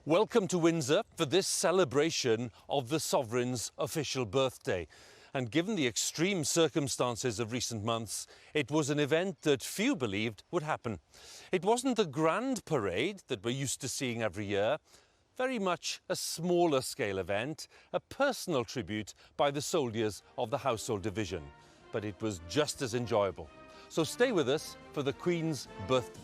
Welcome to Windsor for this celebration of the Sovereign's official birthday. And given the extreme circumstances of recent months, it was an event that few believed would happen. It wasn't the grand parade that we're used to seeing every year, very much a smaller scale event, a personal tribute by the soldiers of the Household Division. But it was just as enjoyable. So stay with us for the Queen's birthday.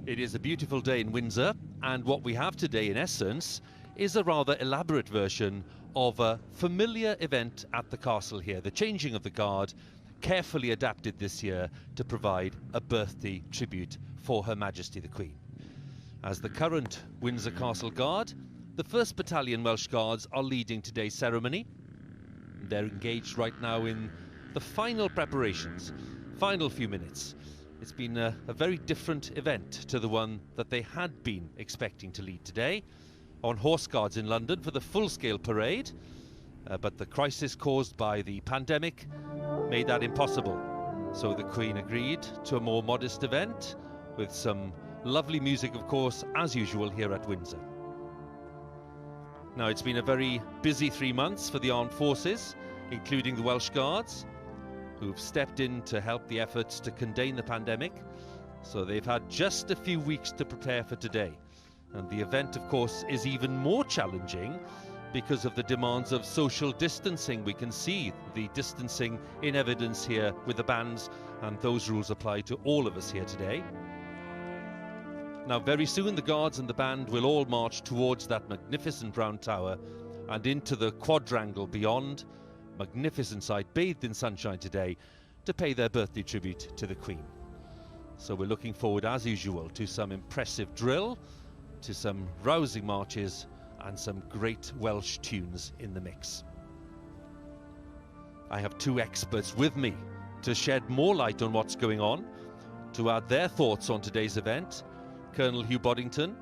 It is a beautiful day in Windsor, and what we have today, in essence, is a rather elaborate version of a familiar event at the castle here, the changing of the guard, carefully adapted this year to provide a birthday tribute for Her Majesty the Queen. As the current Windsor Castle Guard, the 1st Battalion Welsh Guards are leading today's ceremony. They're engaged right now in the final preparations, final few minutes. It's been a very different event to the one that they had been expecting to lead today, on Horse Guards in London for the full-scale parade, but the crisis caused by the pandemic made that impossible. So the Queen agreed to a more modest event, with some lovely music, of course, as usual here at Windsor. Now, it's been a very busy 3 months for the armed forces, including the Welsh Guards, who've stepped in to help the efforts to contain the pandemic. So they've had just a few weeks to prepare for today. And the event, of course, is even more challenging because of the demands of social distancing. We can see the distancing in evidence here with the bands, and those rules apply to all of us here today. Now, very soon the Guards and the band will all march towards that magnificent round tower and into the quadrangle beyond. Magnificent sight, bathed in sunshine today, to pay their birthday tribute to the Queen. So we're looking forward, as usual, to some impressive drill, to some rousing marches, and some great Welsh tunes in the mix. I have 2 experts with me to shed more light on what's going on, to add their thoughts on today's event. Colonel Hugh Boddington,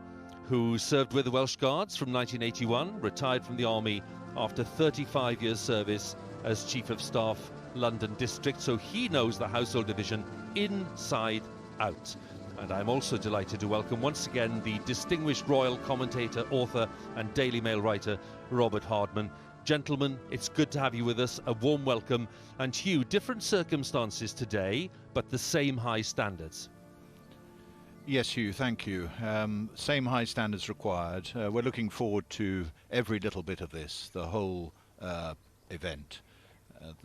who served with the Welsh Guards from 1981, retired from the Army after 35 years service as Chief of Staff, London District, so he knows the Household Division inside out. And I'm also delighted to welcome once again the distinguished royal commentator, author and Daily Mail writer, Robert Hardman. Gentlemen, it's good to have you with us. A warm welcome. And Hugh, different circumstances today, but the same high standards. Yes, Hugh, thank you. Same high standards required. We're looking forward to every little bit of this, the whole event.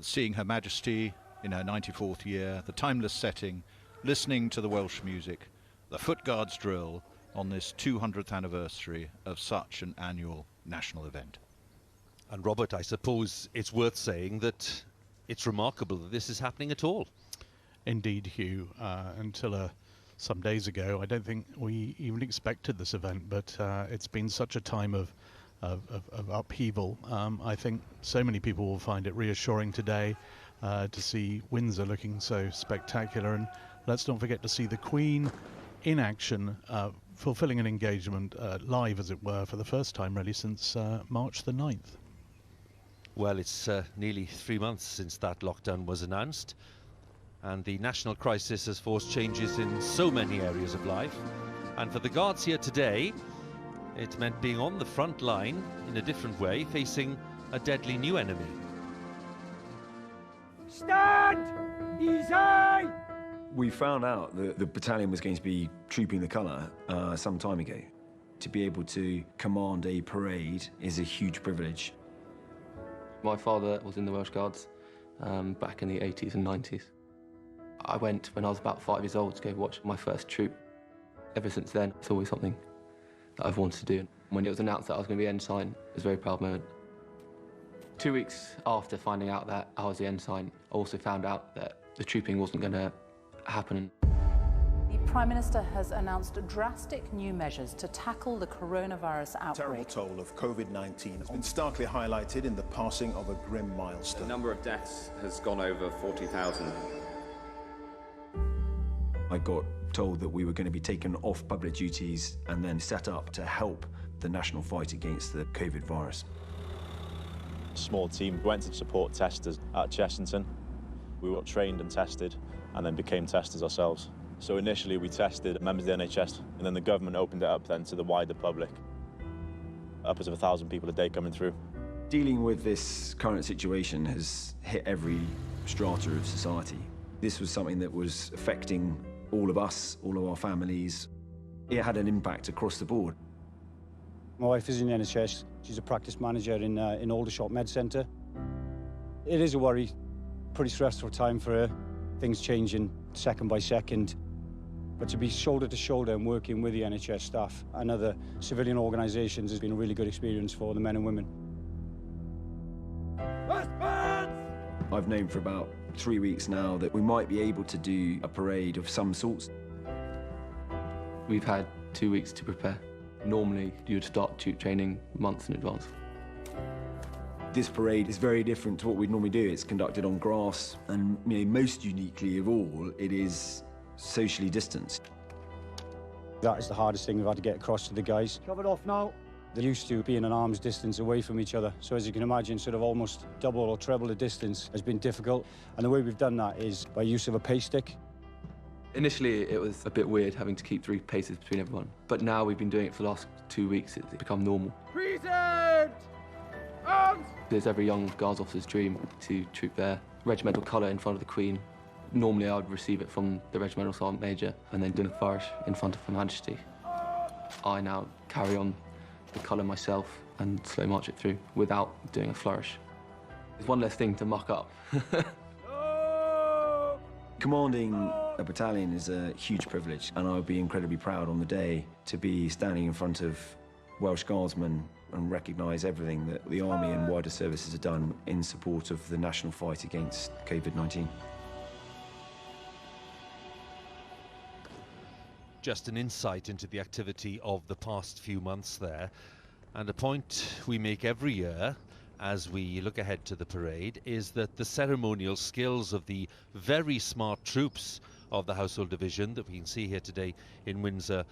Seeing Her Majesty in her 94th year, the timeless setting, listening to the Welsh music, the Foot Guards drill on this 200th anniversary of such an annual national event. And Robert, I suppose it's worth saying that it's remarkable that this is happening at all. Indeed, Hugh. Until some days ago, I don't think we even expected this event, but it's been such a time of upheaval. I think so many people will find it reassuring today to see Windsor looking so spectacular, and let's not forget to see the Queen in action, fulfilling an engagement live, as it were, for the first time really since March the 9th. Well, it's nearly 3 months since that lockdown was announced. And the national crisis has forced changes in so many areas of life. And for the Guards here today, it meant being on the front line in a different way, facing a deadly new enemy. Stand! Easy! We found out that the battalion was going to be trooping the colour some time ago. To be able to command a parade is a huge privilege. My father was in the Welsh Guards back in the 80s and 90s. I went when I was about 5 years old to go watch my first troop. Ever since then, it's always something that I've wanted to do. When it was announced that I was going to be ensign, it was a very proud moment. 2 weeks after finding out that I was the ensign, I also found out that the trooping wasn't going to happen. The Prime Minister has announced drastic new measures to tackle the coronavirus outbreak. The terrible toll of COVID-19 has been starkly highlighted in the passing of a grim milestone. The number of deaths has gone over 40,000. I got told that we were going to be taken off public duties and then set up to help the national fight against the COVID virus. A small team went to support testers at Chessington. We were trained and tested and then became testers ourselves. So initially we tested members of the NHS, and then the government opened it up then to the wider public. Upwards of 1,000 people a day coming through. Dealing with this current situation has hit every strata of society. This was something that was affecting all of us, all of our families. It had an impact across the board. My wife is in the NHS. She's a practice manager in Aldershot Med Centre. It is a worry, pretty stressful time for her. Things changing second by second. But to be shoulder to shoulder and working with the NHS staff and other civilian organisations has been a really good experience for the men and women. I've known for about 3 weeks now that we might be able to do a parade of some sorts. We've had 2 weeks to prepare. Normally, you'd start troop training months in advance. This parade is very different to what we'd normally do. It's conducted on grass, and most uniquely of all, it is socially distanced. That is the hardest thing we've had to get across to the guys. Covered off now. They're used to being an arm's distance away from each other. So as you can imagine, sort of almost double or treble the distance has been difficult. And the way we've done that is by use of a pace stick. Initially, it was a bit weird having to keep 3 paces between everyone. But now we've been doing it for the last 2 weeks. It's become normal. Present! Arms! It's every young Guards officer's dream to troop their regimental colour in front of the Queen. Normally, I would receive it from the Regimental Sergeant Major and then do a flourish in front of Her Majesty. I now carry on the colour myself and slow march it through without doing a flourish. It's one less thing to muck up. Commanding a battalion is a huge privilege, and I would be incredibly proud on the day to be standing in front of Welsh Guardsmen and recognise everything that the Army and wider services have done in support of the national fight against COVID-19. Just an insight into the activity of the past few months there, and a point we make every year as we look ahead to the parade is that the ceremonial skills of the very smart troops of the Household Division that we can see here today in Windsor,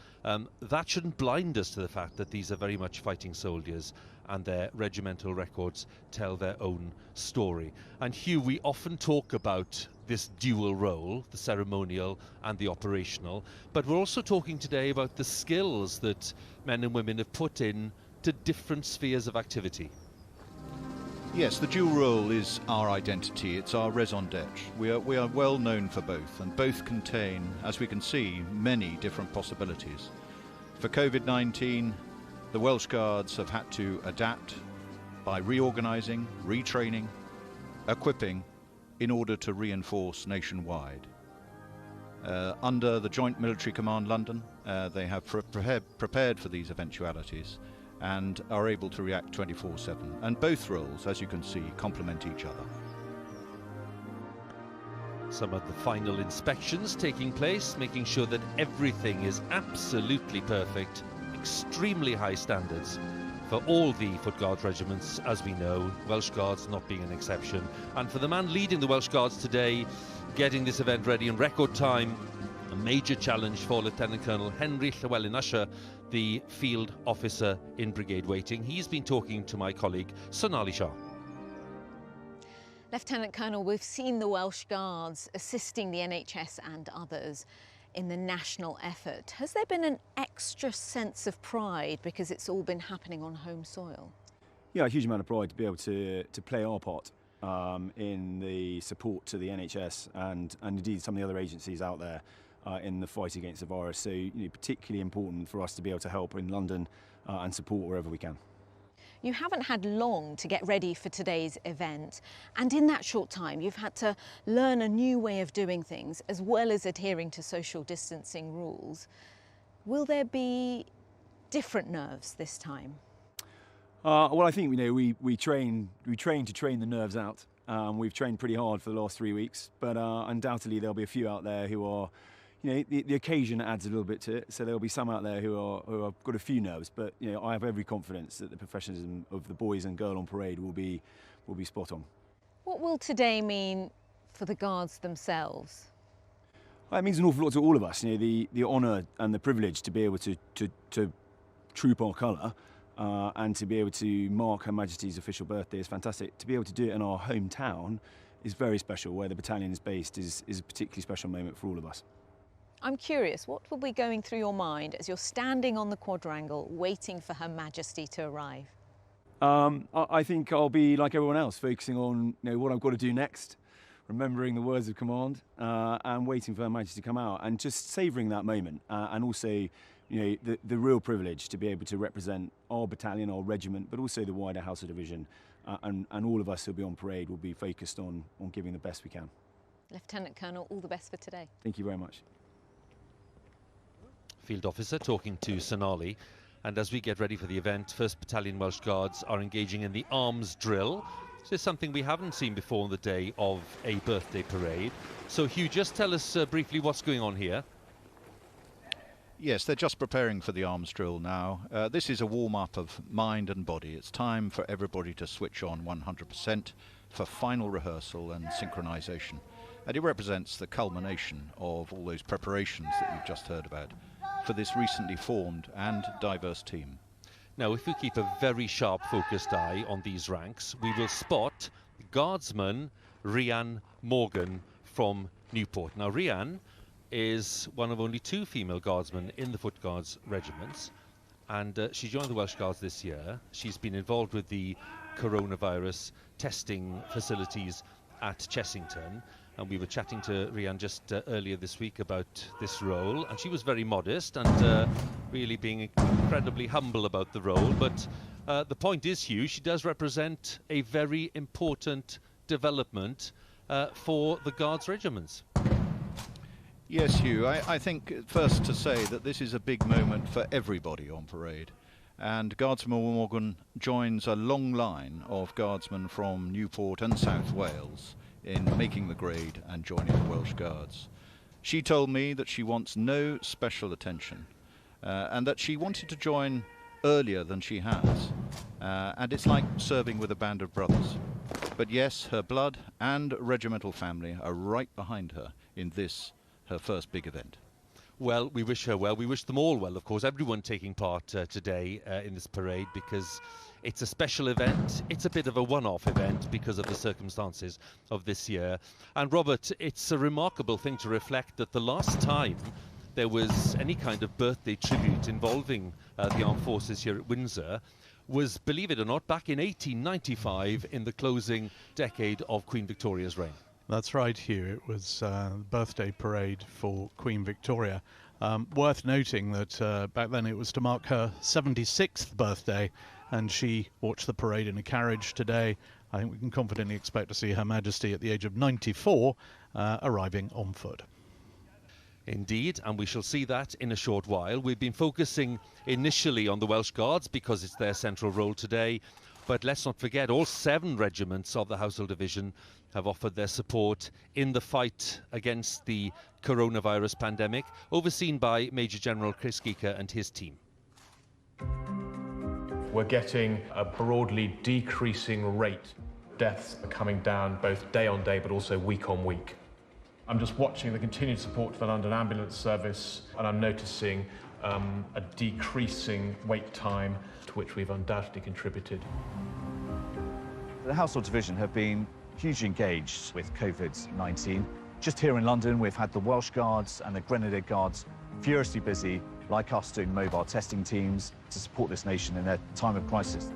that shouldn't blind us to the fact that these are very much fighting soldiers and their regimental records tell their own story. And Hugh, we often talk about this dual role, the ceremonial and the operational, but we're also talking today about the skills that men and women have put in to different spheres of activity. Yes, the dual role is our identity, it's our raison d'etre. We are well known for both, and both contain, as we can see, many different possibilities. For COVID-19, the Welsh Guards have had to adapt by reorganising, retraining, equipping, in order to reinforce nationwide. Under the Joint Military Command London, they have prepared for these eventualities and are able to react 24/7. And both roles, as you can see, complement each other. Some of the final inspections taking place, making sure that everything is absolutely perfect, extremely high standards for all the Foot Guards regiments, as we know, Welsh Guards not being an exception. And for the man leading the Welsh Guards today, getting this event ready in record time, a major challenge for Lieutenant Colonel Henry Llewellyn Usher, the field officer in brigade waiting. He's been talking to my colleague Sonali Shah. Lieutenant Colonel, we've seen the Welsh Guards assisting the NHS and others in the national effort. Has there been an extra sense of pride because it's all been happening on home soil? Yeah, a huge amount of pride to be able to play our part in the support to the NHS and indeed some of the other agencies out there in the fight against the virus. So, particularly important for us to be able to help in London and support wherever we can. You haven't had long to get ready for today's event, and in that short time you've had to learn a new way of doing things as well as adhering to social distancing rules. Will there be different nerves this time? Well, I think we train to train the nerves out. We've trained pretty hard for the last 3 weeks, but undoubtedly there'll be a few out there who are, the occasion adds a little bit to it. So there'll be some out there who have got a few nerves, but I have every confidence that the professionalism of the boys and girl on parade will be spot on. What will today mean for the Guards themselves? It means an awful lot to all of us. The honour and the privilege to be able to troop our colour. And to be able to mark Her Majesty's official birthday is fantastic. To be able to do it in our hometown is very special. Where the battalion is based is a particularly special moment for all of us. I'm curious, what will be going through your mind as you're standing on the quadrangle waiting for Her Majesty to arrive? I think I'll be like everyone else, focusing on what I've got to do next, remembering the words of command, and waiting for Her Majesty to come out, and just savouring that moment, and also the real privilege to be able to represent our battalion, our regiment, but also the wider Household Division, and all of us who'll be on parade will be focused on giving the best we can. Lieutenant Colonel, all the best for today. Thank you very much. Field officer talking to Sonali. And as we get ready for the event, 1st Battalion Welsh Guards are engaging in the arms drill. This is something we haven't seen before on the day of a birthday parade. So Hugh, just tell us briefly what's going on here. Yes, they're just preparing for the arms drill now. This is a warm-up of mind and body. It's time for everybody to switch on 100% for final rehearsal and synchronisation. And it represents the culmination of all those preparations that we've just heard about for this recently formed and diverse team. Now, if we keep a very sharp, focused eye on these ranks, we will spot Guardsman Rhian Morgan from Newport. Now, Rhian is one of only 2 female guardsmen in the Foot Guards regiments, and she joined the Welsh Guards this year. She's been involved with the coronavirus testing facilities at Chessington, and we were chatting to Rhian just earlier this week about this role, and she was very modest and really being incredibly humble about the role. But the point is, Hugh, she does represent a very important development for the Guards regiments. Yes, Hugh, I think first to say that this is a big moment for everybody on parade. And Guardsman Morgan joins a long line of guardsmen from Newport and South Wales in making the grade and joining the Welsh Guards. She told me that she wants no special attention and that she wanted to join earlier than she has. And it's like serving with a band of brothers. But yes, her blood and regimental family are right behind her in this, her first big event. Well, we wish her well. We wish them all well, of course, everyone taking part today in this parade, because it's a special event. It's a bit of a one-off event because of the circumstances of this year. And Robert, it's a remarkable thing to reflect that the last time there was any kind of birthday tribute involving the armed forces here at Windsor was, believe it or not, back in 1895 in the closing decade of Queen Victoria's reign. That's right, Hugh. It was the birthday parade for Queen Victoria. Worth noting that back then it was to mark her 76th birthday, and she watched the parade in a carriage. Today, I think we can confidently expect to see Her Majesty at the age of 94 arriving on foot. Indeed, and we shall see that in a short while. We've been focusing initially on the Welsh Guards because it's their central role today. But let's not forget, all 7 regiments of the Household Division have offered their support in the fight against the coronavirus pandemic, overseen by Major General Chris Geeker and his team. We're getting a broadly decreasing rate. Deaths are coming down both day on day but also week on week. I'm just watching the continued support for the London Ambulance Service, and I'm noticing a decreasing wait time, to which we've undoubtedly contributed. The Household Division have been hugely engaged with COVID-19. Just here in London, we've had the Welsh Guards and the Grenadier Guards furiously busy, like us, doing mobile testing teams to support this nation in a time of crisis.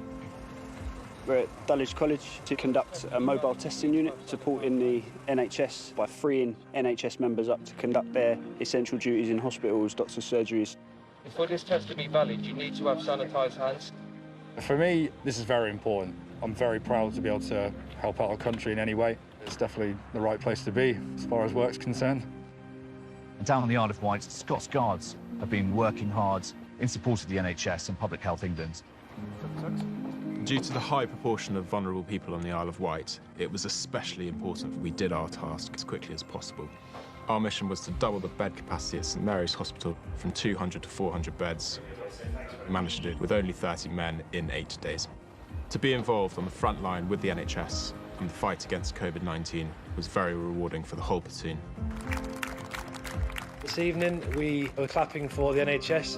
We're at Dulwich College to conduct a mobile testing unit, supporting the NHS by freeing NHS members up to conduct their essential duties in hospitals, doctors' surgeries. For this test to be valid, you need to have sanitised hands. For me, this is very important. I'm very proud to be able to help out our country in any way. It's definitely the right place to be as far as work's concerned. Down on the Isle of Wight, Scots Guards have been working hard in support of the NHS and Public Health England. Due to the high proportion of vulnerable people on the Isle of Wight, it was especially important that we did our task as quickly as possible. Our mission was to double the bed capacity at St Mary's Hospital from 200 to 400 beds. We managed to do it with only 30 men in 8 days. To be involved on the front line with the NHS in the fight against COVID-19 was very rewarding for the whole platoon. This evening we were clapping for the NHS.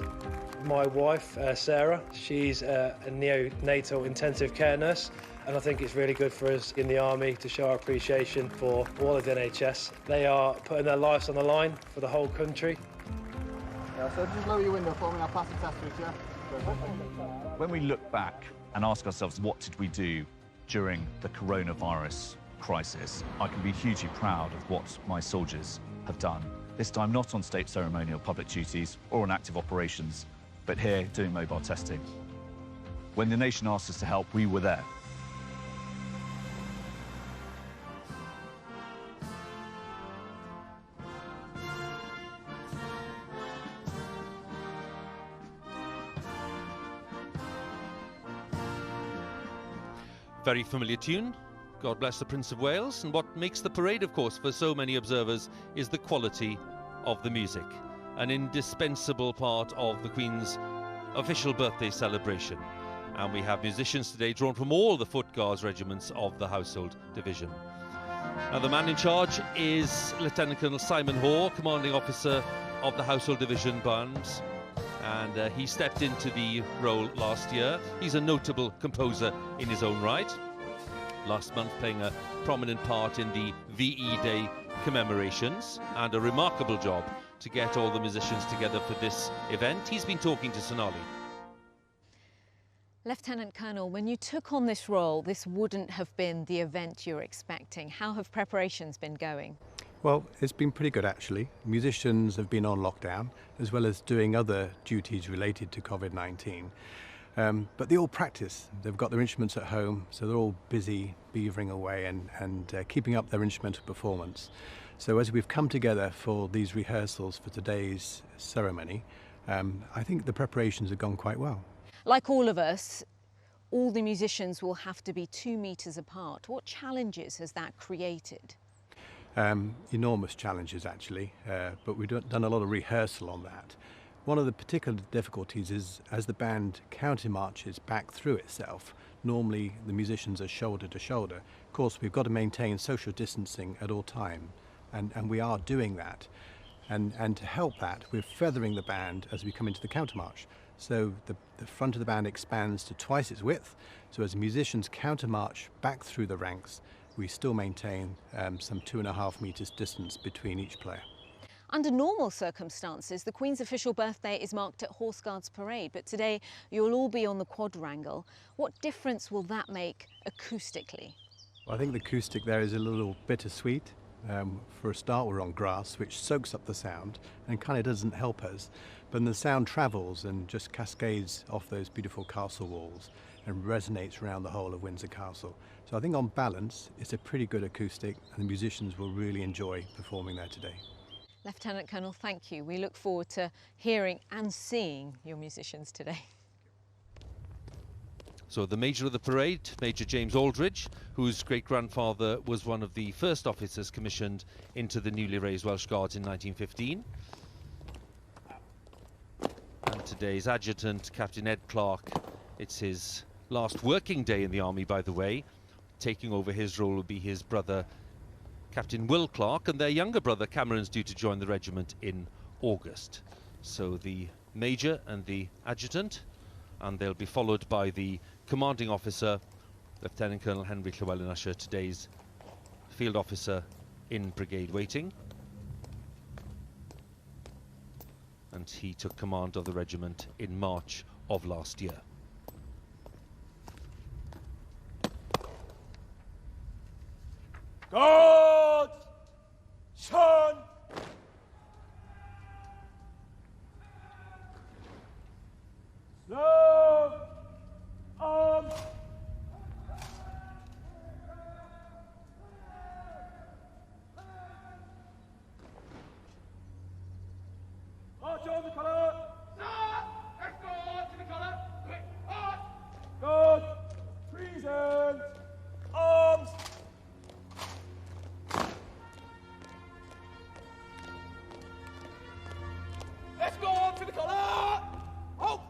My wife, Sarah, she's a neonatal intensive care nurse, and I think it's really good for us in the Army to show our appreciation for all of the NHS. They are putting their lives on the line for the whole country. Yeah, so just lower your window for me and I'll pass the test switch, yeah? When we look back and ask ourselves, what did we do during the coronavirus crisis, I can be hugely proud of what my soldiers have done. This time not on state ceremonial public duties or on active operations, but here doing mobile testing. When the nation asked us to help, we were there. Very familiar tune, God Bless the Prince of Wales, and what makes the parade, of course, for so many observers is the quality of the music, an indispensable part of the Queen's official birthday celebration. And we have musicians today drawn from all the Foot Guards regiments of the Household Division. Now, the man in charge is Lieutenant Colonel Simon Hoare, Commanding Officer of the Household Division Bands. And he stepped into the role last year. He's a notable composer in his own right. Last month playing a prominent part in the VE Day commemorations, and a remarkable job to get all the musicians together for this event. He's been talking to Sonali. Lieutenant Colonel, when you took on this role, this wouldn't have been the event you're expecting. How have preparations been going? Well, it's been pretty good actually. Musicians have been on lockdown, as well as doing other duties related to COVID-19. But they all practice. They've got their instruments at home, so they're all busy beavering away and keeping up their instrumental performance. So as we've come together for these rehearsals for today's ceremony, I think the preparations have gone quite well. Like all of us, all the musicians will have to be 2 meters apart. What challenges has that created? Enormous challenges actually, but we've done a lot of rehearsal on that. One of the particular difficulties is as the band counter-marches back through itself, normally the musicians are shoulder to shoulder. Of course, we've got to maintain social distancing at all time, and we are doing that. And to help that, we're feathering the band as we come into the counter-march. So the front of the band expands to twice its width, so as musicians counter-march back through the ranks, we still maintain some 2.5 meters distance between each player. Under normal circumstances, the Queen's official birthday is marked at Horse Guards Parade, but today you'll all be on the quadrangle. What difference will that make acoustically? Well, I think the acoustic there is a little bittersweet. For a start, we're on grass, which soaks up the sound and kind of doesn't help us. But then the sound travels and just cascades off those beautiful castle walls and resonates around the whole of Windsor Castle. So I think on balance, it's a pretty good acoustic, and the musicians will really enjoy performing there today. Lieutenant Colonel, thank you. We look forward to hearing and seeing your musicians today. So the Major of the parade, Major James Aldridge, whose great-grandfather was one of the first officers commissioned into the newly raised Welsh Guards in 1915. And today's adjutant, Captain Ed Clark, it's his last working day in the army, by the way. Taking over his role will be his brother, Captain Will Clark, and their younger brother Cameron's due to join the regiment in August. So the Major and the adjutant, and they'll be followed by the commanding officer, Lieutenant Colonel Henry Llewellyn Usher, today's field officer in brigade waiting. And he took command of the regiment in March of last year. God, Son, Love, Arms. March on the colour. Sir, let's go on to the colour. Quick, march. God, treason, arms. Let's go on to the colour. Halt.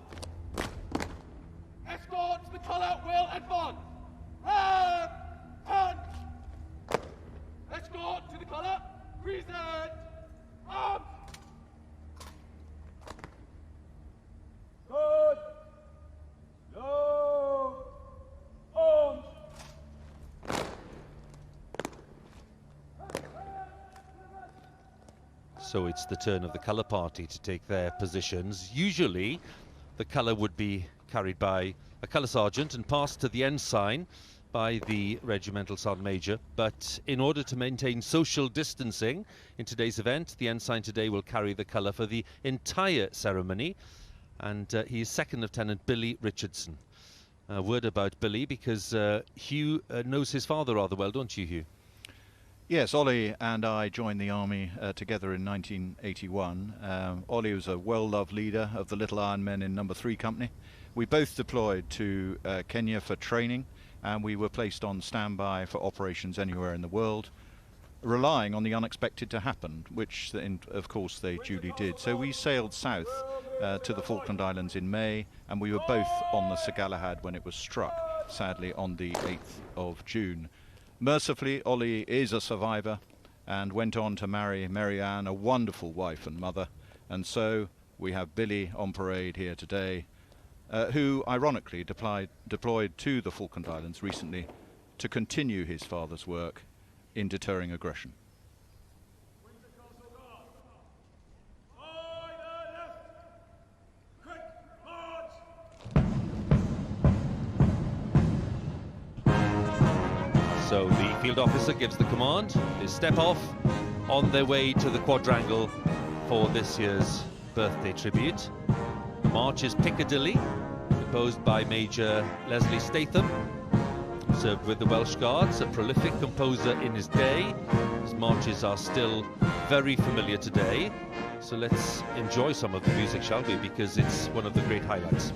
So it's the turn of the colour party to take their positions. Usually the colour would be carried by a colour sergeant and passed to the ensign by the regimental sergeant major, but in order to maintain social distancing in today's event, the ensign today will carry the colour for the entire ceremony, and he is Second Lieutenant Billy Richardson. A word about Billy, because Hugh knows his father rather well, don't you, Hugh? Yes, Ollie and I joined the army together in 1981. Ollie was a well-loved leader of the Little Iron Men in No. 3 Company. We both deployed to Kenya for training, and we were placed on standby for operations anywhere in the world, relying on the unexpected to happen, which of course they duly did. So we sailed south to the Falkland Islands in May, and we were both on the Sir Galahad when it was struck, sadly on the 8th of June. Mercifully, Ollie is a survivor and went on to marry Mary Ann, a wonderful wife and mother, and so we have Billy on parade here today, who ironically deployed to the Falkland Islands recently to continue his father's work in deterring aggression. So the field officer gives the command. They step off on their way to the quadrangle for this year's birthday tribute. March is Piccadilly, composed by Major Leslie Statham. Served with the Welsh Guards, a prolific composer in his day. His marches are still very familiar today. So let's enjoy some of the music, shall we? Because it's one of the great highlights.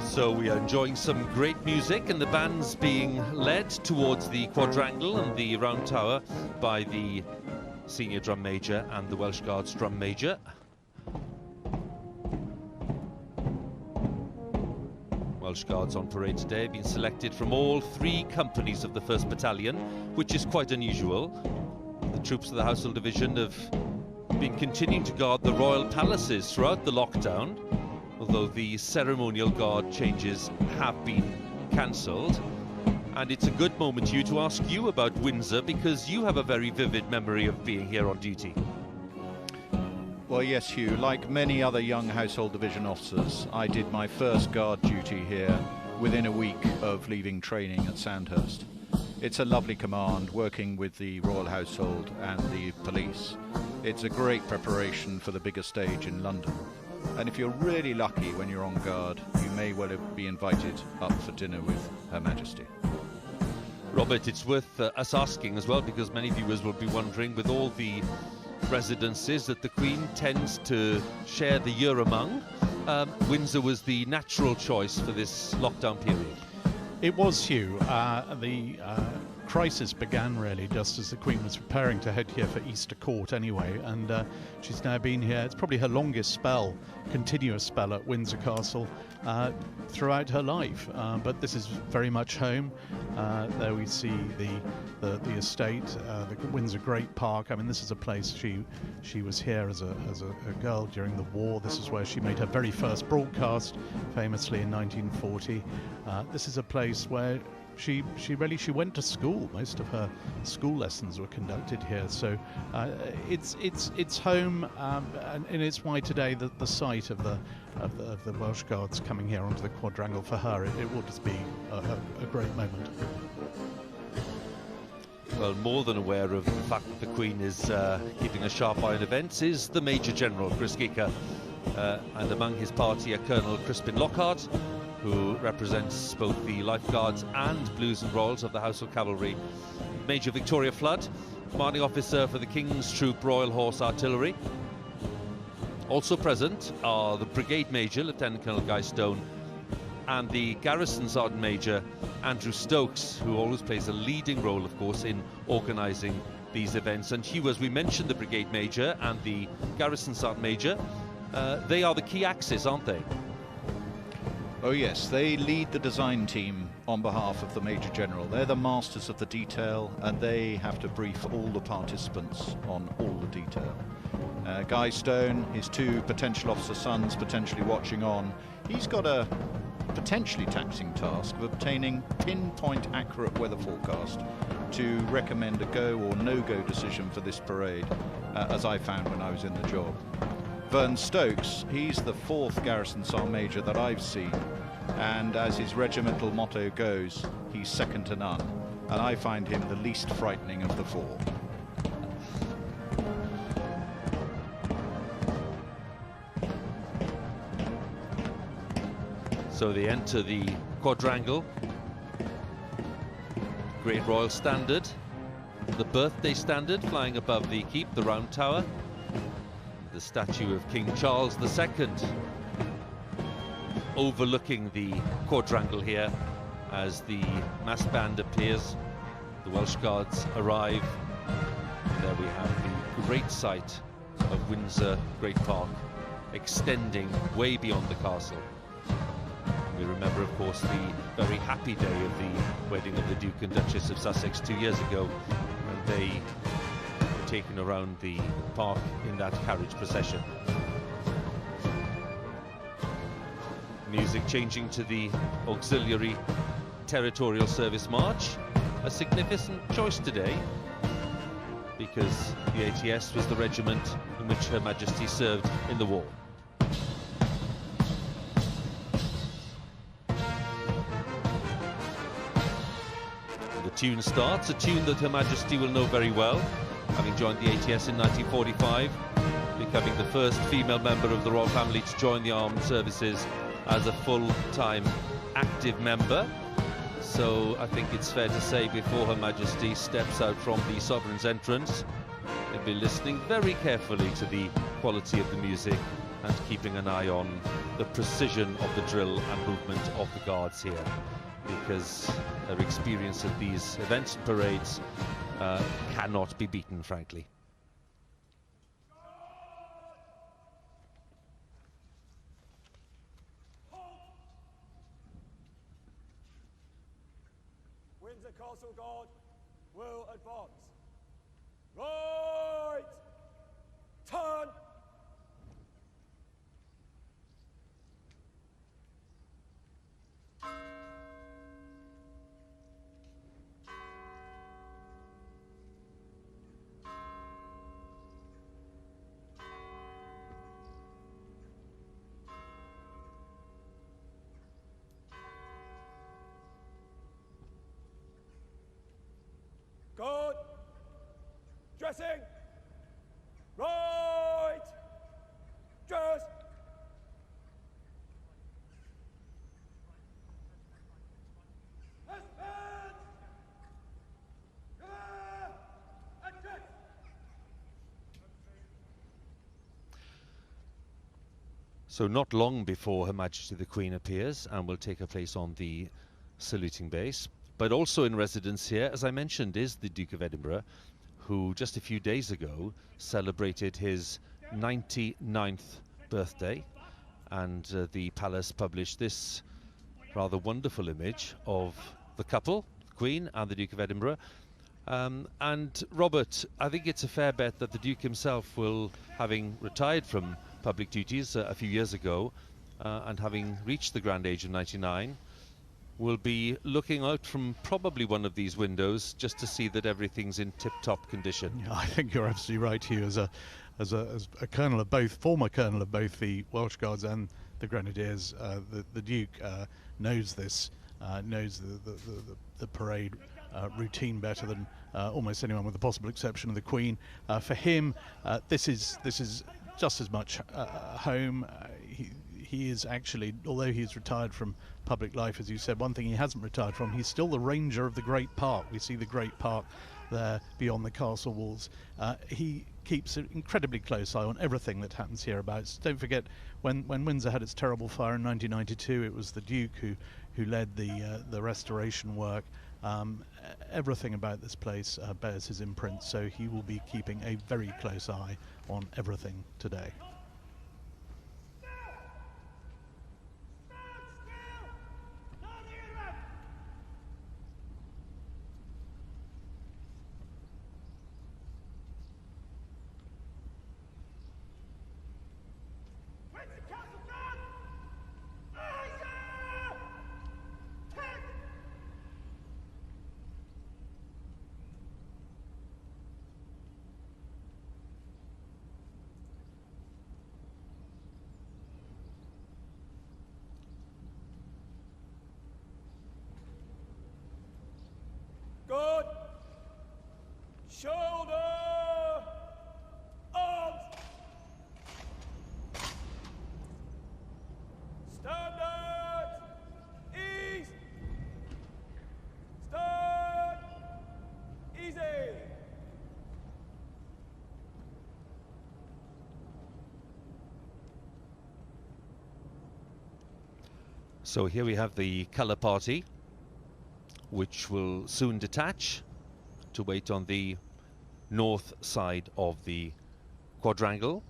So we are enjoying some great music, and the band's being led towards the quadrangle and the round tower by the senior drum major and the Welsh Guards drum major. Welsh Guards on parade today have been selected from all 3 companies of the 1st Battalion, which is quite unusual. The troops of the Household Division have been continuing to guard the royal palaces throughout the lockdown, although the ceremonial guard changes have been cancelled. And it's a good moment, Hugh, to ask you about Windsor, because you have a very vivid memory of being here on duty. Well, yes, Hugh, like many other young Household Division officers, I did my first guard duty here within a week of leaving training at Sandhurst. It's a lovely command, working with the Royal Household and the police. It's a great preparation for the bigger stage in London. And if you're really lucky when you're on guard, you may well be invited up for dinner with Her Majesty. Robert, it's worth us asking as well, because many viewers will be wondering, with all the residences that the Queen tends to share the year among, Windsor was the natural choice for this lockdown period. It was, Hugh. The crisis began really just as the Queen was preparing to head here for Easter Court anyway, and she's now been here. It's probably her longest spell, continuous spell at Windsor Castle throughout her life, but this is very much home. There we see the estate, the Windsor Great Park. I mean, this is a place she was here as a girl during the war. This is where she made her very first broadcast, famously in 1940. This is a place where she went to school. Most of her school lessons were conducted here, so it's home, and it's why today the sight of the Welsh Guards coming here onto the quadrangle for her, it will just be a great moment. well, more than aware of the fact that the Queen is keeping a sharp eye on events is the Major General, Chris Geeker. And among his party are Colonel Crispin Lockhart, who represents both the Lifeguards and Blues and Royals of the Household Cavalry, Major Victoria Flood, commanding officer for the King's Troop Royal Horse Artillery. Also present are the Brigade Major, Lieutenant Colonel Guy Stone, and the Garrison Sergeant Major, Andrew Stokes, who always plays a leading role, of course, in organising these events. And Hugh, as we mentioned, the Brigade Major and the Garrison Sergeant Major, they are the key axis, aren't they? Oh yes, they lead the design team on behalf of the Major General. They're the masters of the detail, and they have to brief all the participants on all the detail. Guy Stone, his two potential officer sons potentially watching on, he's got a potentially taxing task of obtaining pinpoint accurate weather forecast to recommend a go or no-go decision for this parade, as I found when I was in the job. Vern Stokes, he's the 4th Garrison Sergeant Major that I've seen, and as his regimental motto goes, he's second to none, and I find him the least frightening of the 4. So they enter the quadrangle, Great Royal Standard, the Birthday Standard flying above the keep, the Round Tower, the statue of King Charles II overlooking the quadrangle here as the mass band appears. The Welsh Guards arrive. There we have the great sight of Windsor Great Park extending way beyond the castle. We remember, of course, the very happy day of the wedding of the Duke and Duchess of Sussex 2 years ago, when they were taken around the park in that carriage procession. Music changing to the Auxiliary Territorial Service March, a significant choice today, because the ATS was the regiment in which Her Majesty served in the war. Tune starts, a tune that Her Majesty will know very well, having joined the ATS in 1945, becoming the first female member of the royal family to join the armed services as a full-time active member. So I think it's fair to say, before Her Majesty steps out from the Sovereign's entrance, they'll be listening very carefully to the quality of the music and keeping an eye on the precision of the drill and movement of the guards here, because their experience at these events and parades cannot be beaten, frankly. Windsor Castle Guard will advance. Right! Turn! Good. Dressing. Right. Dress. So not long before Her Majesty the Queen appears and will take her place on the saluting base. But also in residence here, as I mentioned, is the Duke of Edinburgh, who just a few days ago celebrated his 99th birthday. And the palace published this rather wonderful image of the couple, the Queen and the Duke of Edinburgh. And Robert, I think it's a fair bet that the Duke himself will, having retired from public duties a few years ago, and having reached the grand age of 99, will be looking out from probably one of these windows just to see that everything's in tip-top condition. Yeah, I think you're absolutely right, Hugh. As a colonel of both, former colonel of both the Welsh Guards and the Grenadiers, the Duke knows this, knows the parade routine better than almost anyone, with the possible exception of the Queen. For him, this is just as much home. He is actually, although he's retired from public life, as you said, one thing he hasn't retired from, he's still the ranger of the Great Park. We see the Great Park there beyond the castle walls. He keeps an incredibly close eye on everything that happens hereabouts. Don't forget, when Windsor had its terrible fire in 1992, it was the Duke who led the restoration work. Everything about this place bears his imprint, so he will be keeping a very close eye on everything today. Good. Shoulder. Arms. Standard. Ease. Stand. Easy. So here we have the colour party, which will soon detach to wait on the north side of the quadrangle.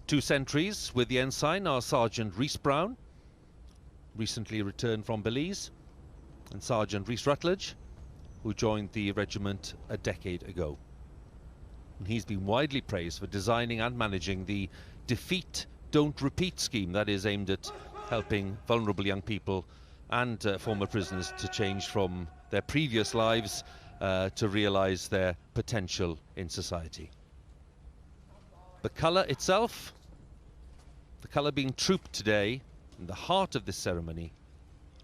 Two sentries with the ensign are Sergeant Rhys Brown, recently returned from Belize, and Sergeant Rhys Rutledge, who joined the regiment a decade ago. And he's been widely praised for designing and managing the Defeat Don't Repeat scheme that is aimed at helping vulnerable young people and former prisoners to change from their previous lives to realise their potential in society. The colour itself, the colour being trooped today in the heart of this ceremony,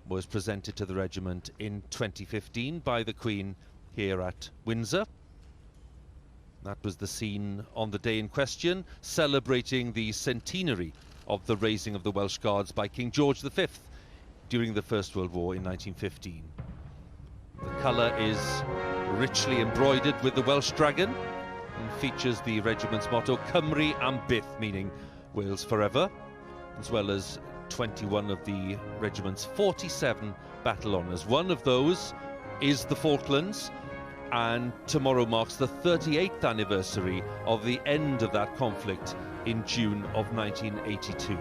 was presented to the regiment in 2015 by the Queen here at Windsor. That was the scene on the day in question, celebrating the centenary of the raising of the Welsh Guards by King George V during the First World War in 1915. The colour is richly embroidered with the Welsh dragon and features the regiment's motto, Cymru am byth, meaning Wales forever, as well as 21 of the regiment's 47 battle honours. One of those is the Falklands, and tomorrow marks the 38th anniversary of the end of that conflict in June of 1982.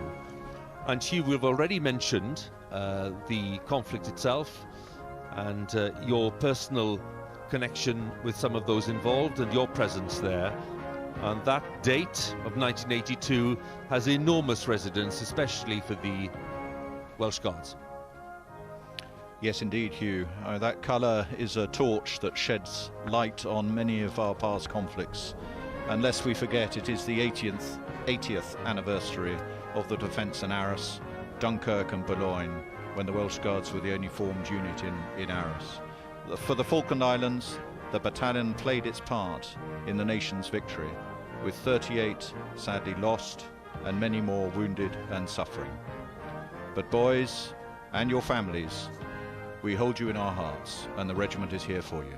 And Hugh, we've already mentioned the conflict itself and your personal connection with some of those involved and your presence there. And that date of 1982 has enormous resonance, especially for the Welsh Guards. Yes, indeed, Hugh. That colour is a torch that sheds light on many of our past conflicts. And lest we forget, it is the 80th anniversary of the defence in Arras, Dunkirk and Boulogne, when the Welsh Guards were the only formed unit in Arras. For the Falkland Islands, the battalion played its part in the nation's victory, with 38 sadly lost and many more wounded and suffering. But boys and your families, we hold you in our hearts, and the regiment is here for you.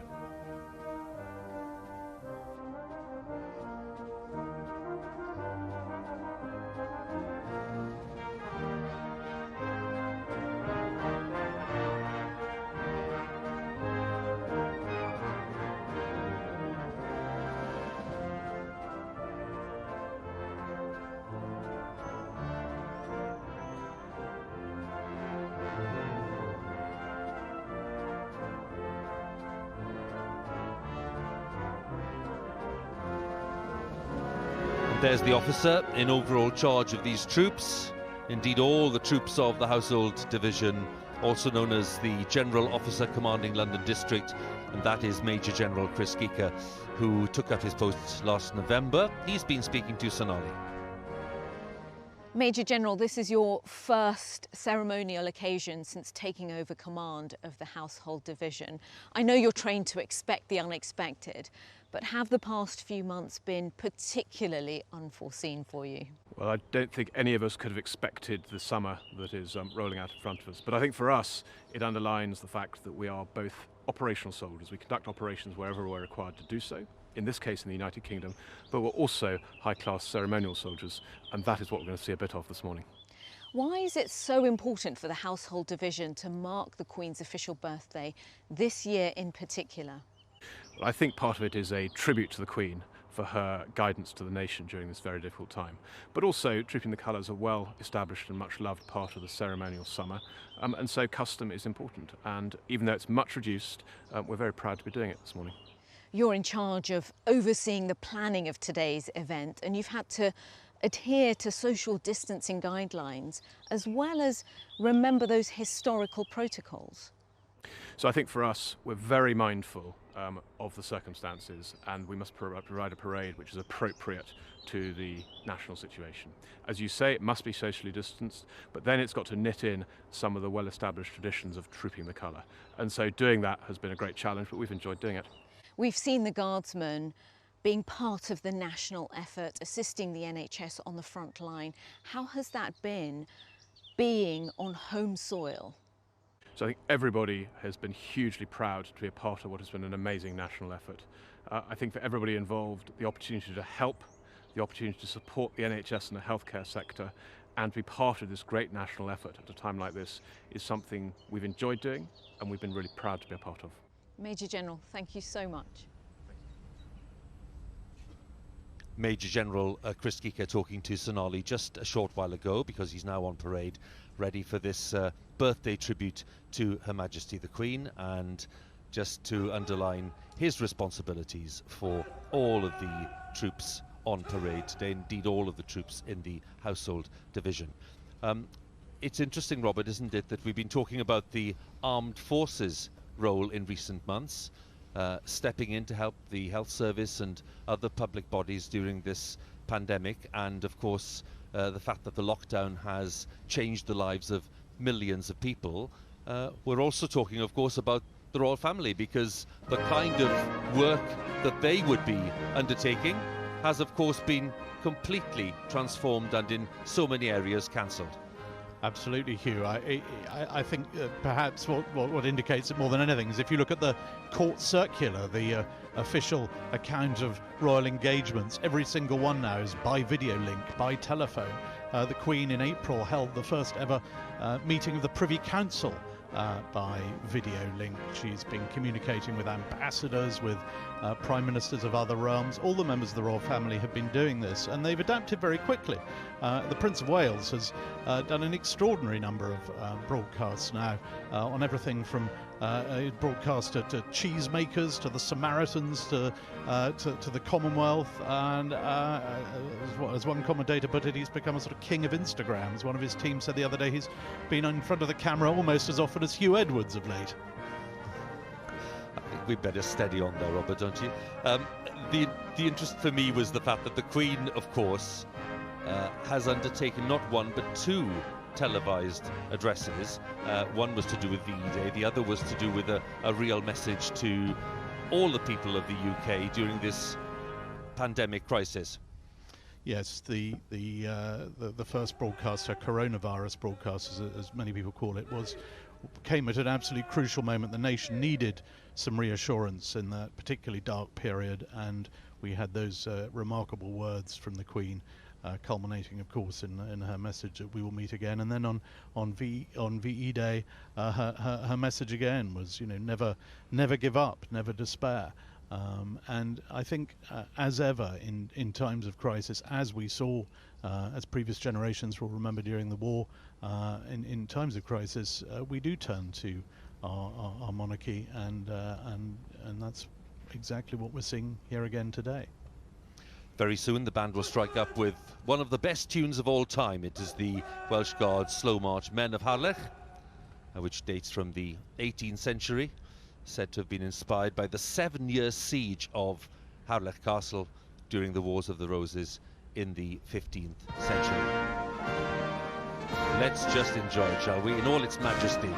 There's the officer in overall charge of these troops, indeed all the troops of the Household Division, also known as the General Officer Commanding London District, and that is Major General Chris Geeker, who took up his post last November. He's been speaking to Sonali. Major General, this is your first ceremonial occasion since taking over command of the Household Division. I know you're trained to expect the unexpected, but have the past few months been particularly unforeseen for you? Well, I don't think any of us could have expected the summer that is rolling out in front of us. But I think for us, it underlines the fact that we are both operational soldiers. We conduct operations wherever we're required to do so, in this case in the United Kingdom, but we're also high-class ceremonial soldiers, and that is what we're going to see a bit of this morning. Why is it so important for the Household Division to mark the Queen's official birthday this year in particular? Well, I think part of it is a tribute to the Queen for her guidance to the nation during this very difficult time. But also, trooping the colours, a well-established and much-loved part of the ceremonial summer, and so custom is important. And even though it's much reduced, we're very proud to be doing it this morning. You're in charge of overseeing the planning of today's event, and you've had to adhere to social distancing guidelines, as well as remember those historical protocols. So I think for us, we're very mindful of the circumstances, and we must provide a parade which is appropriate to the national situation. As you say, it must be socially distanced, but then it's got to knit in some of the well-established traditions of trooping the colour. And so doing that has been a great challenge, but we've enjoyed doing it. We've seen the Guardsmen being part of the national effort, assisting the NHS on the front line. How has that been, being on home soil? So I think everybody has been hugely proud to be a part of what has been an amazing national effort. I think for everybody involved, the opportunity to help, the opportunity to support the NHS and the healthcare sector, and to be part of this great national effort at a time like this is something we've enjoyed doing and we've been really proud to be a part of. Major General, thank you so much. Major General Chris Geeker talking to Sonali just a short while ago, because he's now on parade, ready for this birthday tribute to Her Majesty the Queen, and just to underline his responsibilities for all of the troops on parade today, indeed all of the troops in the Household Division. It's interesting, Robert, isn't it, that we've been talking about the armed forces role in recent months, stepping in to help the health service and other public bodies during this pandemic, and of course the fact that the lockdown has changed the lives of millions of people. We're also talking, of course, about the royal family, because the kind of work that they would be undertaking has of course been completely transformed and in so many areas cancelled. Absolutely, Hugh. I think perhaps what indicates it more than anything is if you look at the court circular, the official account of royal engagements, every single one now is by video link, by telephone. The Queen in April held the first ever meeting of the Privy Council by video link. She's been communicating with ambassadors, with prime ministers of other realms. All the members of the royal family have been doing this, and they've adapted very quickly. The Prince of Wales has done an extraordinary number of broadcasts now on everything from broadcaster to cheesemakers, to the Samaritans, to the Commonwealth, and as one commentator put it, he's become a sort of king of Instagram. As one of his team said the other day, he's been in front of the camera almost as often as Hugh Edwards of late. I think we'd better steady on there, Robert, don't you? The interest for me was the fact that the Queen, of course, has undertaken not one but two televised addresses. One was to do with VE Day, the other was to do with a real message to all the people of the UK during this pandemic crisis. Yes, the first broadcast, her coronavirus broadcast, as many people call it, came at an absolutely crucial moment. The nation needed some reassurance in that particularly dark period, and we had those remarkable words from the Queen, culminating, of course, in her message that we will meet again. And then on VE Day, her message again was, never give up, never despair. And I think, as ever in times of crisis, as we saw, as previous generations will remember during the war, in times of crisis, we do turn to our monarchy, and that's exactly what we're seeing here again today. Very soon the band will strike up with one of the best tunes of all time. It is the Welsh Guards' slow march Men of Harlech, which dates from the 18th century, said to have been inspired by the 7-year siege of Harlech Castle during the Wars of the Roses in the 15th century. Let's just enjoy it, shall we, in all its majesty.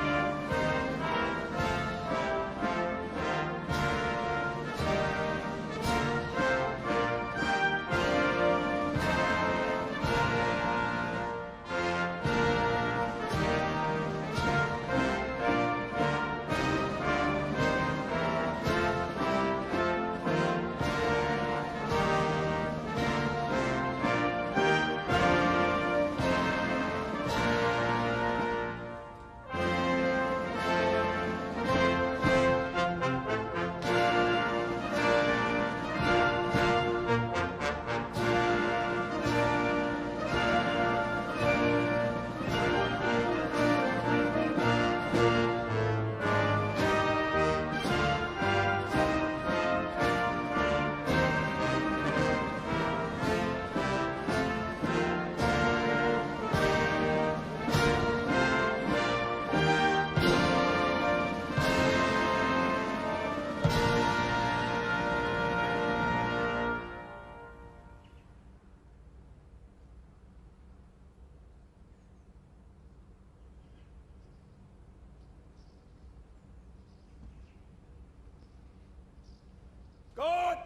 God!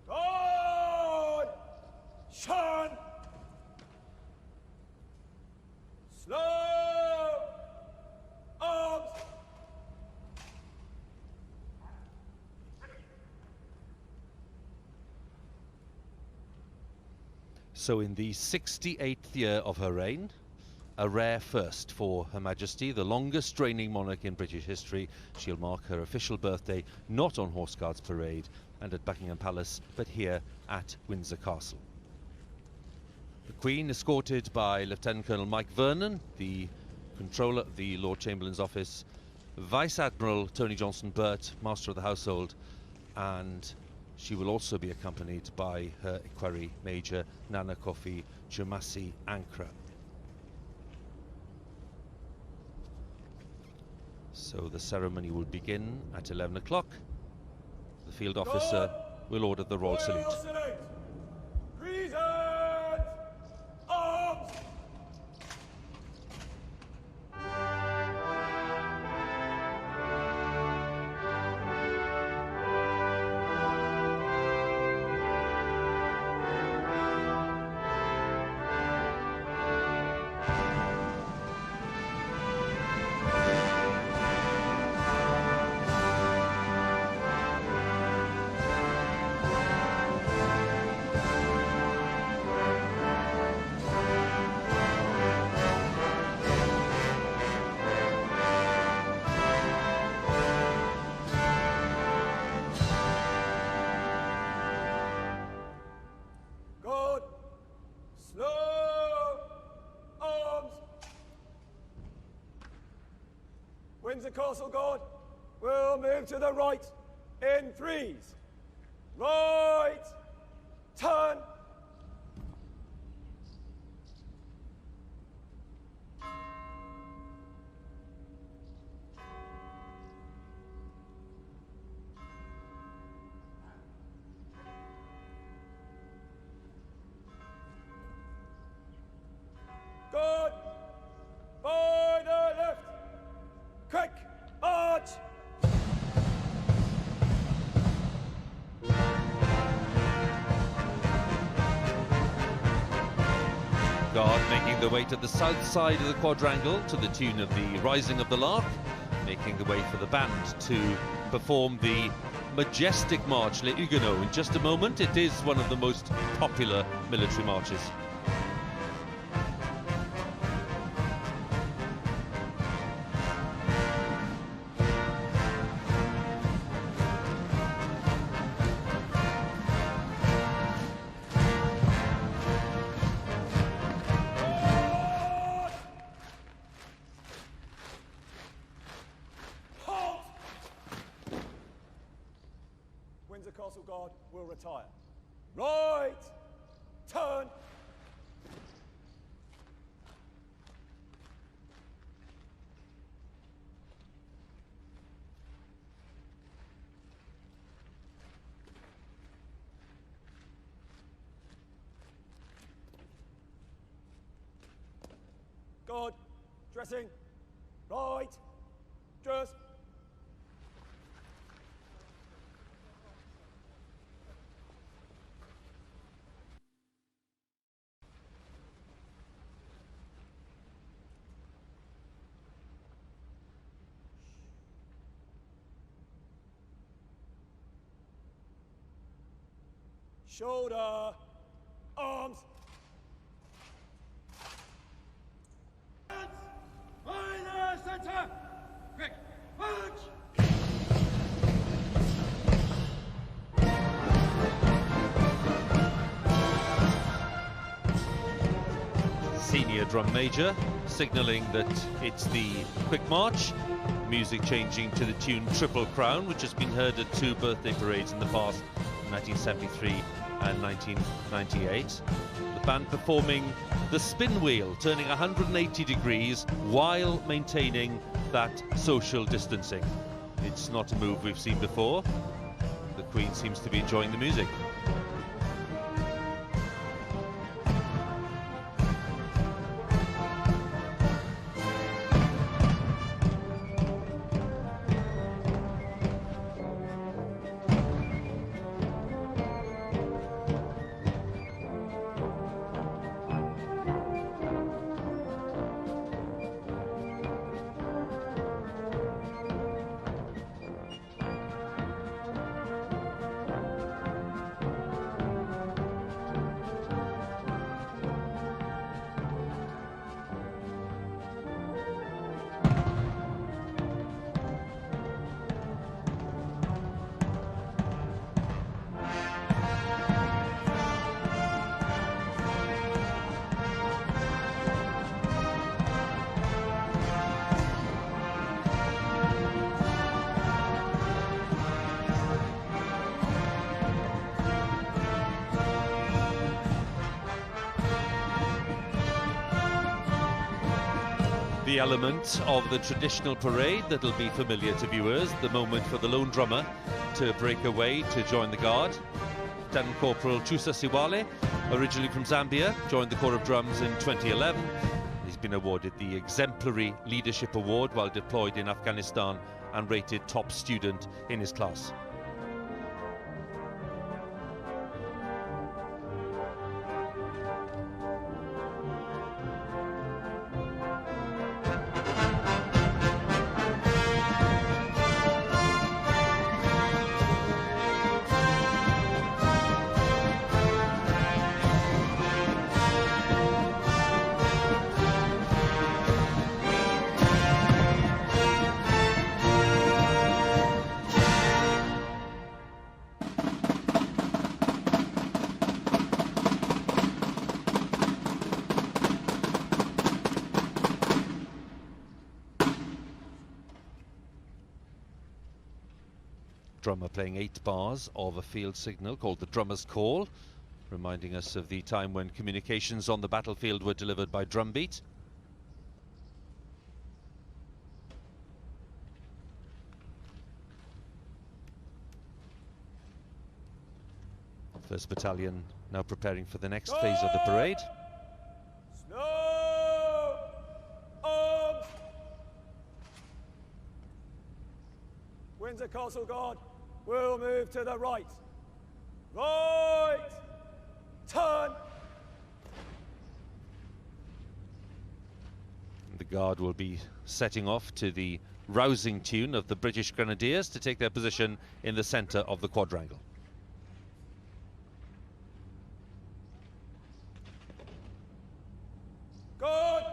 God! Sean! Slow! Arms! So in the 68th year of her reign, a rare first for Her Majesty, the longest reigning monarch in British history. She'll mark her official birthday not on Horse Guards Parade and at Buckingham Palace, but here at Windsor Castle. The Queen, escorted by Lieutenant Colonel Mike Vernon, the Controller of the Lord Chamberlain's office, Vice Admiral Tony Johnson-Burt, Master of the Household, and she will also be accompanied by her equerry Major Nana Kofi Chumasi Ankra. So the ceremony will begin at 11 o'clock. The field officer will order the royal salute. Present! Arms! Good. Slow. Arms. Windsor Castle Guard will move to the right in threes. Right. Turn. Good. By the left. Quick. Arch. Guard making their way to the south side of the quadrangle to the tune of the Rising of the Lark, making the way for the band to perform the majestic march Les Huguenots. In just a moment, it is one of the most popular military marches. Windsor Castle Guard will retire. Right. Turn. Good. Dressing. Right. Dress. Shoulder. Arms. Minor center. Quick. Punch. Senior drum major signalling that it's the quick march. Music changing to the tune Triple Crown, which has been heard at 2 birthday parades in the past, 1973 and 1998. The band performing the spin wheel, turning 180 degrees while maintaining that social distancing. It's not a move we've seen before. The Queen seems to be enjoying the music. The element of the traditional parade that'll be familiar to viewers, the moment for the lone drummer to break away to join the guard. Lieutenant Corporal Chusa Siwale, originally from Zambia, joined the Corps of Drums in 2011. He's been awarded the Exemplary Leadership Award while deployed in Afghanistan and rated top student in his class. Drummer playing 8 bars of a field signal called the drummer's call, reminding us of the time when communications on the battlefield were delivered by drumbeat. First Battalion now preparing for the next phase of the parade. Snow. Arms. Windsor Castle Guard will move to the right. Right. Turn. The guard will be setting off to the rousing tune of the British Grenadiers to take their position in the centre of the quadrangle. Good.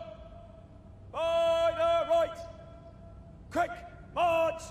By the right. Quick march.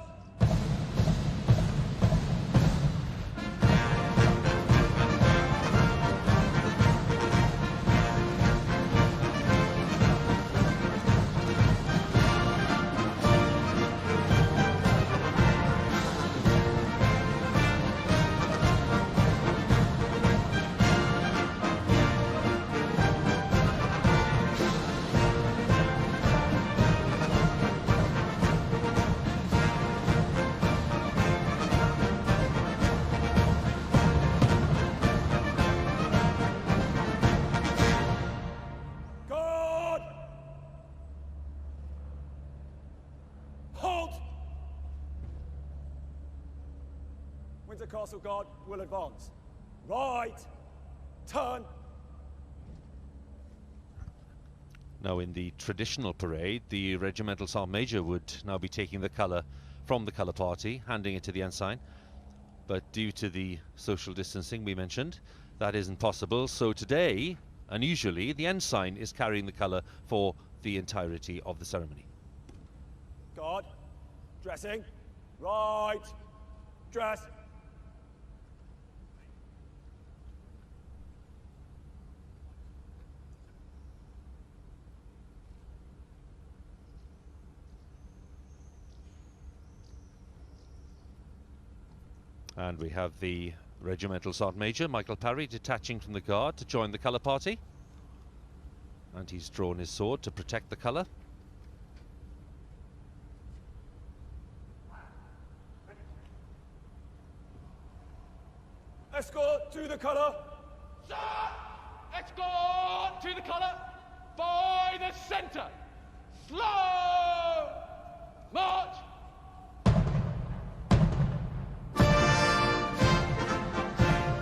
Windsor Castle Guard will advance. Right, turn. Now, in the traditional parade, the Regimental Sergeant Major would now be taking the colour from the colour party, handing it to the ensign. But due to the social distancing we mentioned, that isn't possible. So today, unusually, the ensign is carrying the colour for the entirety of the ceremony. Guard, dressing. Right, dress. And we have the Regimental Sergeant Major, Michael Parry, detaching from the guard to join the colour party. And he's drawn his sword to protect the colour. Escort to the colour. Sir! Escort to the colour by the centre. Slow march.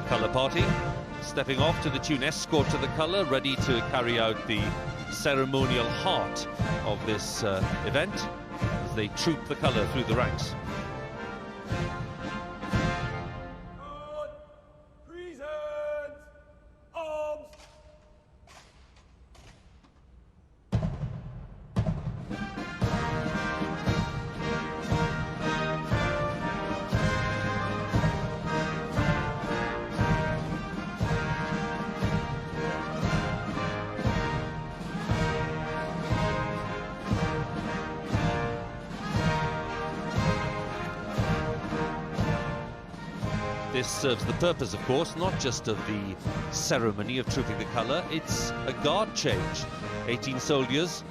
Colour party stepping off to the tune Escort to the Colour, ready to carry out the ceremonial heart of this event as they troop the colour through the ranks. Present. Arms. This serves the purpose, of course, not just of the ceremony of trooping the colour, it's a guard change. 18 soldiers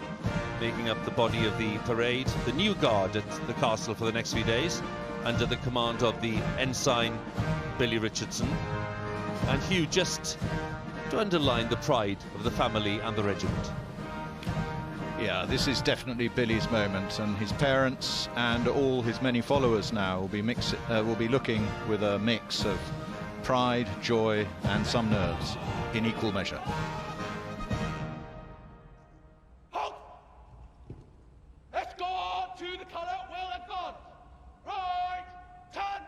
making up the body of the parade, the new guard at the castle for the next few days, under the command of the ensign Billy Richardson. And Hugh, just to underline the pride of the family and the regiment. Yeah, this is definitely Billy's moment, and his parents and all his many followers now will be looking with a mix of pride, joy, and some nerves in equal measure. Halt! Escort to the colour will advance. Right, turn.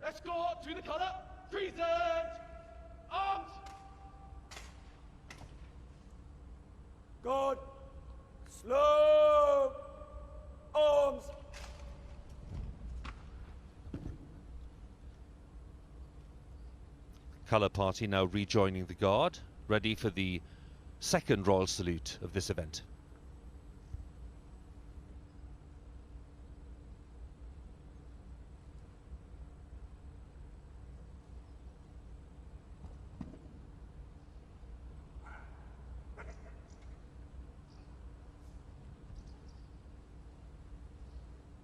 Escort to the colour. Present. Arms. Guard, slow, arms. Colour party now rejoining the guard, ready for the second royal salute of this event.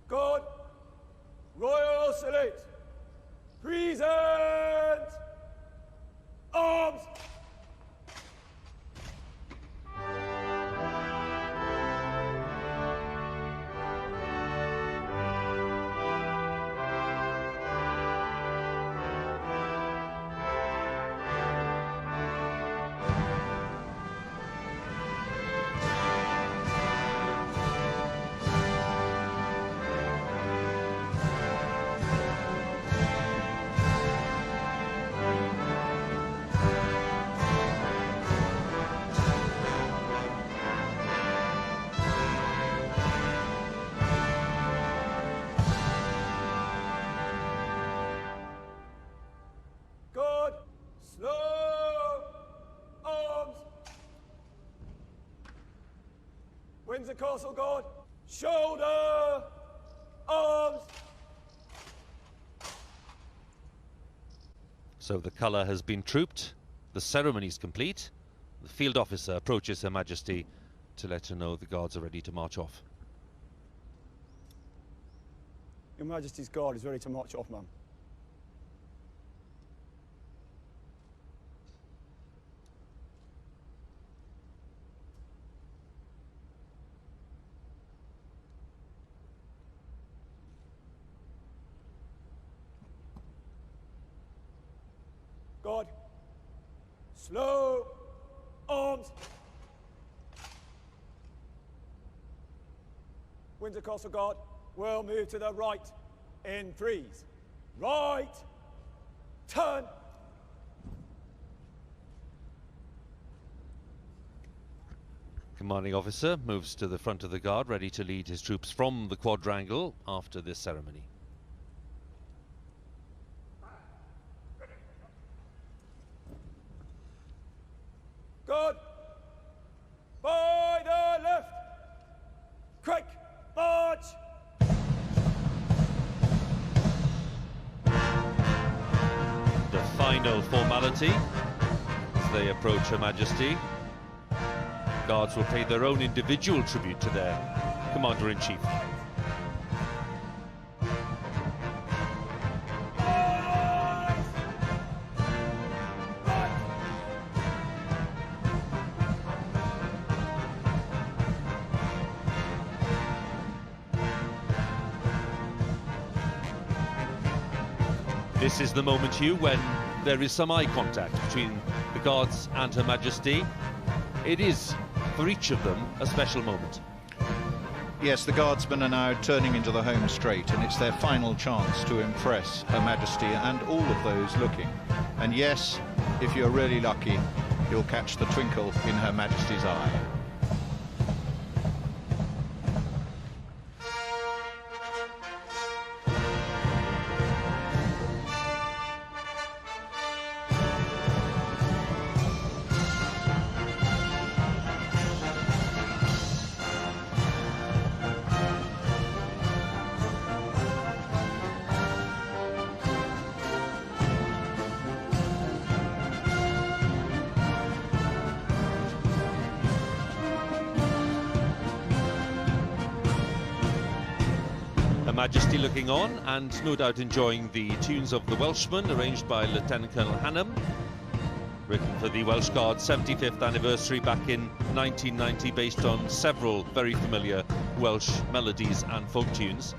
Guard, royal salute. Present. Arms. Guard, slow, arms. Windsor Castle Guard, shoulder, arms. So the colour has been trooped, the ceremony is complete. The field officer approaches Her Majesty to let her know the guards are ready to march off. Your Majesty's Guard is ready to march off, ma'am. Slow. Arms. Windsor Castle Guard will move to the right in threes. Right. Turn. Commanding officer moves to the front of the guard, ready to lead his troops from the quadrangle after this ceremony. Good. By the left. Quick. March. The final formality as they approach Her Majesty. Guards will pay their own individual tribute to their Commander-in-Chief. This is the moment, Hugh, when there is some eye contact between the Guards and Her Majesty. It is, for each of them, a special moment. Yes, the Guardsmen are now turning into the home straight, and it's their final chance to impress Her Majesty and all of those looking. And yes, if you're really lucky, you'll catch the twinkle in Her Majesty's eye. Her Majesty looking on and no doubt enjoying the tunes of the Welshman, arranged by Lieutenant Colonel Hannam, written for the Welsh Guard's 75th anniversary back in 1990, based on several very familiar Welsh melodies and folk tunes.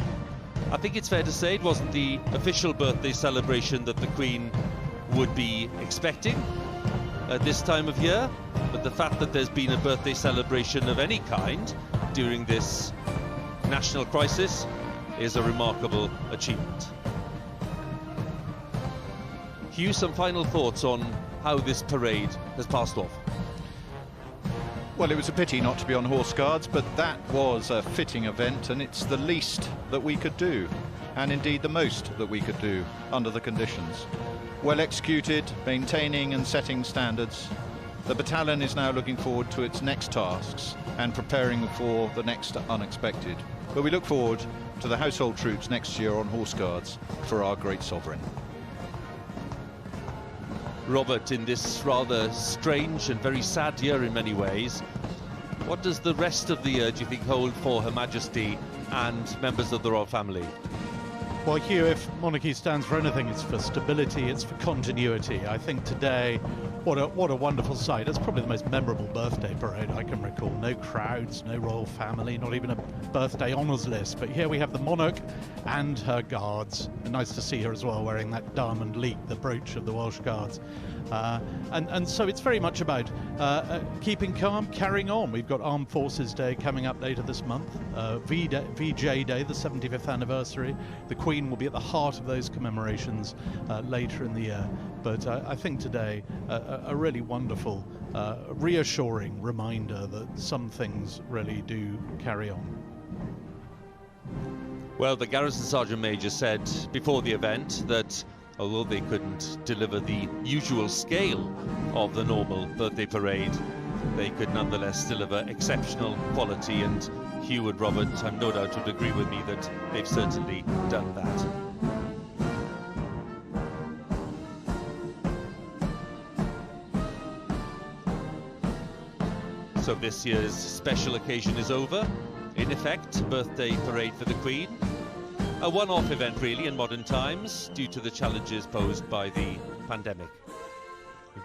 I think it's fair to say it wasn't the official birthday celebration that the Queen would be expecting at this time of year, but the fact that there's been a birthday celebration of any kind during this national crisis is a remarkable achievement. Hugh, some final thoughts on how this parade has passed off? Well, it was a pity not to be on Horse Guards, but that was a fitting event, and it's the least that we could do, and indeed the most that we could do under the conditions. Well executed, maintaining and setting standards. The battalion is now looking forward to its next tasks and preparing for the next unexpected. But we look forward to the household troops next year on Horse Guards for our great sovereign. Robert, in this rather strange and very sad year in many ways, what does the rest of the year, do you think, hold for Her Majesty and members of the royal family? Well, Hugh, if monarchy stands for anything, it's for stability, it's for continuity. I think today, what a wonderful sight. It's probably the most memorable birthday parade I can recall. No crowds, no royal family, not even a birthday honours list. But here we have the monarch and her guards. And nice to see her as well, wearing that diamond leek, the brooch of the Welsh Guards. And so it's very much about keeping calm, carrying on. We've got Armed Forces Day coming up later this month, VJ Day, the 75th anniversary. The Queen will be at the heart of those commemorations later in the year. But I think today a really wonderful, reassuring reminder that some things really do carry on. Well, the Garrison Sergeant Major said before the event that although they couldn't deliver the usual scale of the normal birthday parade, they could nonetheless deliver exceptional quality, and Hugh and Robert, I'm no doubt, would agree with me that they've certainly done that. So this year's special occasion is over. In effect, birthday parade for the Queen. A one-off event really in modern times due to the challenges posed by the pandemic.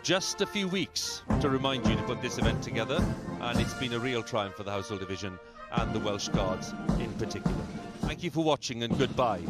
Just a few weeks to remind you to put this event together, and it's been a real triumph for the Household Division and the Welsh Guards in particular. Thank you for watching and goodbye.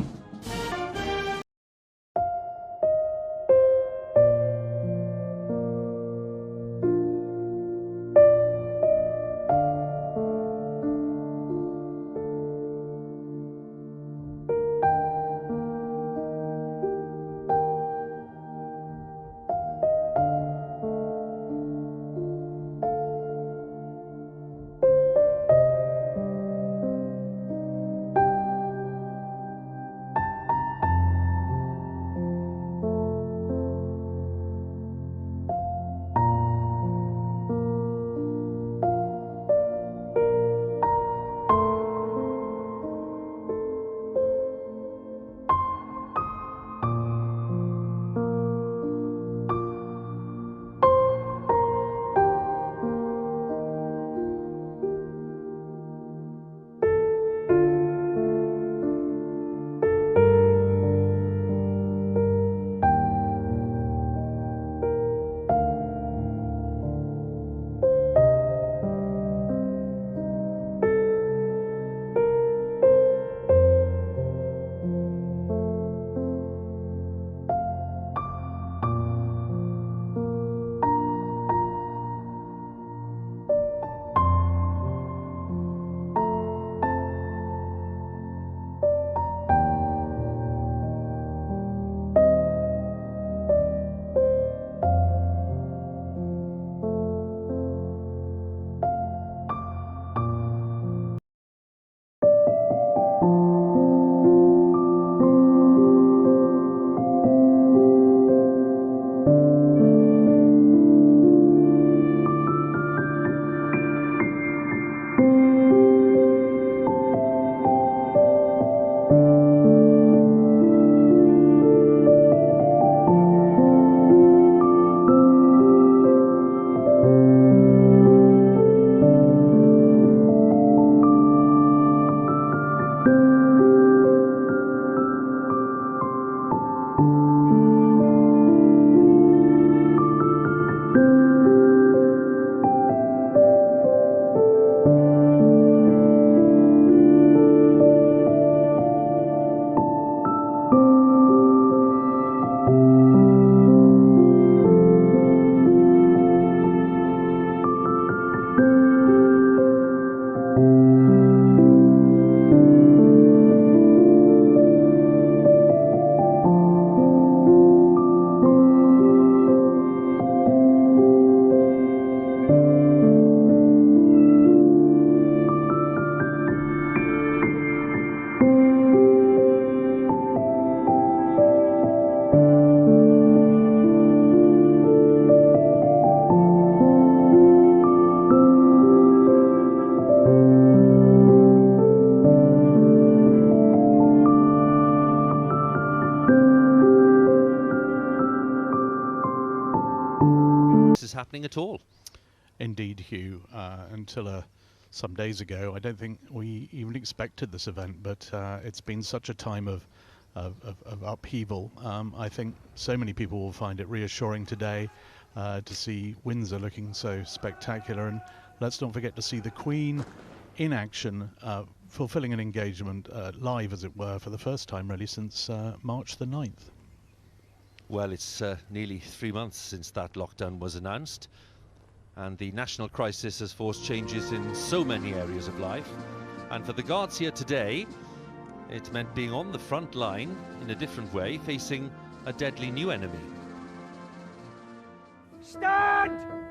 this is happening at all. Indeed, Hugh. Until some days ago, I don't think we even expected this event, but it's been such a time of upheaval. I think so many people will find it reassuring today to see Windsor looking so spectacular, and let's not forget to see the Queen in action, fulfilling an engagement live, as it were, for the first time really since March the 9th. Well, it's nearly 3 months since that lockdown was announced, and the national crisis has forced changes in so many areas of life. And for the Guards here today, it meant being on the front line in a different way, facing a deadly new enemy. Stand!